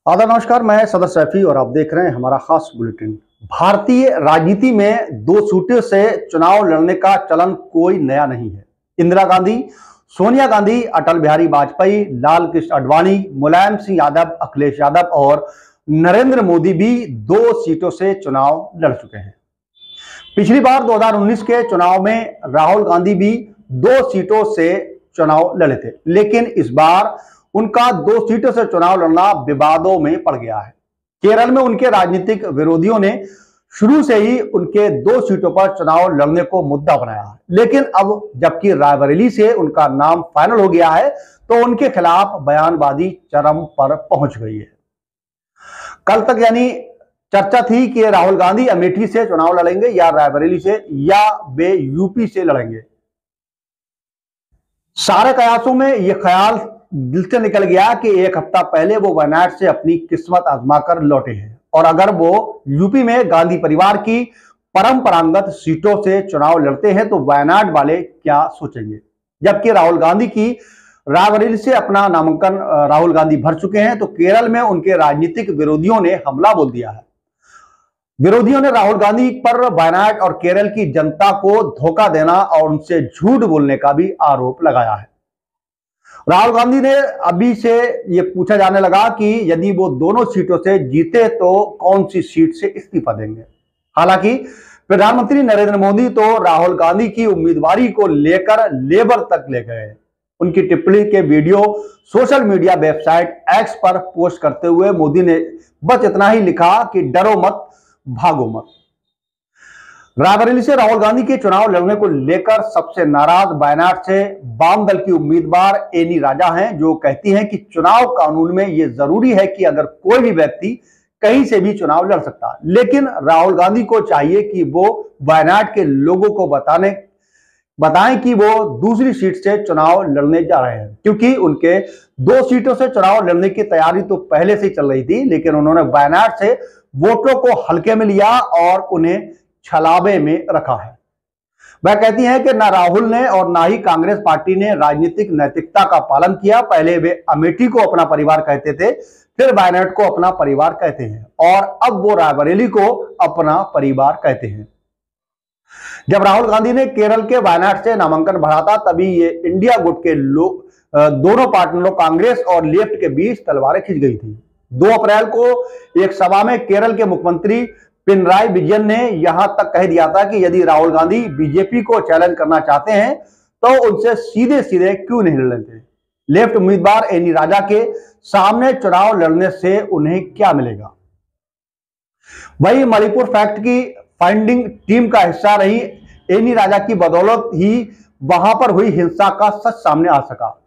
आदाब नमस्कार, मैं सदर सैफी और आप देख रहे हैं हमारा खास बुलेटिन। भारतीय राजनीति में दो सूत्रों से चुनाव लड़ने का चलन कोई नया नहीं है। इंदिरा गांधी, सोनिया गांधी, अटल बिहारी वाजपेयी, लाल कृष्ण आडवाणी, मुलायम सिंह यादव, अखिलेश यादव और नरेंद्र मोदी भी दो सीटों से चुनाव लड़ चुके हैं। पिछली बार 2019 के चुनाव में राहुल गांधी भी दो सीटों से चुनाव लड़े थे, लेकिन इस बार उनका दो सीटों से चुनाव लड़ना विवादों में पड़ गया है। केरल में उनके राजनीतिक विरोधियों ने शुरू से ही उनके दो सीटों पर चुनाव लड़ने को मुद्दा बनाया है, लेकिन अब जबकि रायबरेली से उनका नाम फाइनल हो गया है तो उनके खिलाफ बयानबाजी चरम पर पहुंच गई है। कल तक यानी चर्चा थी कि राहुल गांधी अमेठी से चुनाव लड़ेंगे या रायबरेली से, या वे यूपी से लड़ेंगे। सारे कयासों में यह ख्याल दिल से निकल गया कि एक हफ्ता पहले वो वायनाड से अपनी किस्मत आजमाकर लौटे हैं, और अगर वो यूपी में गांधी परिवार की परंपरागत सीटों से चुनाव लड़ते हैं तो वायनाड वाले क्या सोचेंगे। जबकि राहुल गांधी की रायबरेली से अपना नामांकन राहुल गांधी भर चुके हैं, तो केरल में उनके राजनीतिक विरोधियों ने हमला बोल दिया है। विरोधियों ने राहुल गांधी पर वायनाड और केरल की जनता को धोखा देना और उनसे झूठ बोलने का भी आरोप लगाया है। राहुल गांधी ने अभी से यह पूछा जाने लगा कि यदि वो दोनों सीटों से जीते तो कौन सी सीट से इस्तीफा देंगे। हालांकि प्रधानमंत्री नरेंद्र मोदी तो राहुल गांधी की उम्मीदवारी को लेकर लेबर तक ले गए। उनकी टिप्पणी के video social media website x पर पोस्ट करते हुए मोदी ने बस इतना ही लिखा कि डरो मत, भागो मत। रायबरेली से राहुल गांधी के चुनाव लड़ने को लेकर सबसे नाराज वायनाड से वाम दल की उम्मीदवार एनी राजा हैं, जो कहती हैं कि चुनाव कानून में यह जरूरी है कि अगर कोई भी व्यक्ति कहीं से भी चुनाव लड़ सकता है, लेकिन राहुल गांधी को चाहिए कि वो वायनाड के लोगों को बताएं कि वो दूसरी सीट से चुनाव लड़ने जा रहे हैं, क्योंकि उनके दो सीटों से चुनाव लड़ने की तैयारी तो पहले से चल रही थी, लेकिन उन्होंने वायनाड से वोटों को हल्के में लिया और उन्हें छलावे में रखा है। वह कहती हैं कि ना राहुल ने और ना ही कांग्रेस पार्टी ने राजनीतिक नैतिकता का पालन किया। पहले वे अमेठी को अपना परिवार कहते थे, फिर वायनाड को अपना परिवार कहते हैं, और अब वो रायबरेली को अपना परिवार कहते हैं। जब राहुल गांधी ने केरल के वायनाड से नामांकन भरा था, तभी ये इंडिया गुट के लोग दोनों पार्टनरों कांग्रेस और लेफ्ट के बीच तलवारें खिंच गई थी। 2 अप्रैल को एक सभा में केरल के मुख्यमंत्री पिनराई विजयन ने यहां तक कह दिया था कि यदि राहुल गांधी बीजेपी को चैलेंज करना चाहते हैं तो उनसे सीधे सीधे क्यों नहीं लड़ते। लेफ्ट उम्मीदवार एनी राजा के सामने चुनाव लड़ने से उन्हें क्या मिलेगा। वही मणिपुर फैक्ट की फाइंडिंग टीम का हिस्सा रही एनी राजा की बदौलत ही वहां पर हुई हिंसा का सच सामने आ सका।